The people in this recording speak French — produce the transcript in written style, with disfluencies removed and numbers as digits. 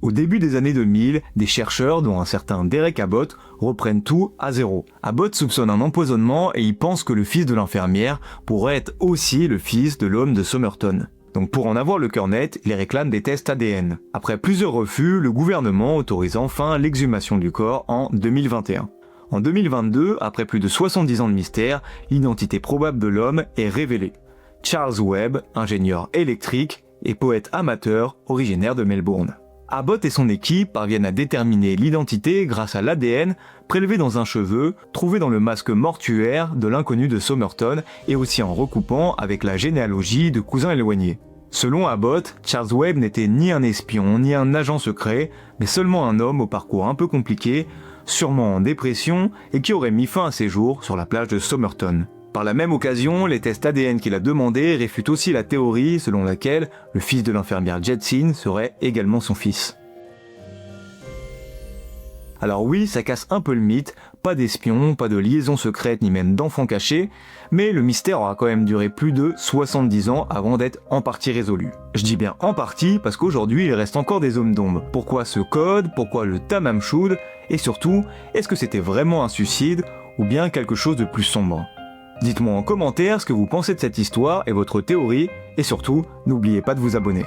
Au début des années 2000, des chercheurs, dont un certain Derek Abbott, reprennent tout à zéro. Abbott soupçonne un empoisonnement et il pense que le fils de l'infirmière pourrait être aussi le fils de l'homme de Somerton. Donc pour en avoir le cœur net, il réclame des tests ADN. Après plusieurs refus, le gouvernement autorise enfin l'exhumation du corps en 2021. En 2022, après plus de 70 ans de mystère, l'identité probable de l'homme est révélée. Charles Webb, ingénieur électrique et poète amateur originaire de Melbourne. Abbott et son équipe parviennent à déterminer l'identité grâce à l'ADN prélevé dans un cheveu, trouvé dans le masque mortuaire de l'inconnu de Somerton et aussi en recoupant avec la généalogie de cousins éloignés. Selon Abbott, Charles Webb n'était ni un espion ni un agent secret, mais seulement un homme au parcours un peu compliqué, sûrement en dépression et qui aurait mis fin à ses jours sur la plage de Somerton. Par la même occasion, les tests ADN qu'il a demandés réfutent aussi la théorie selon laquelle le fils de l'infirmière Jetsin serait également son fils. Alors oui, ça casse un peu le mythe, pas d'espion, pas de liaison secrète ni même d'enfant caché, mais le mystère aura quand même duré plus de 70 ans avant d'être en partie résolu. Je dis bien en partie parce qu'aujourd'hui il reste encore des zones d'ombre. Pourquoi ce code? Pourquoi le Tamam Shud? Et surtout, est-ce que c'était vraiment un suicide ou bien quelque chose de plus sombre? Dites-moi en commentaire ce que vous pensez de cette histoire et votre théorie, et surtout, n'oubliez pas de vous abonner.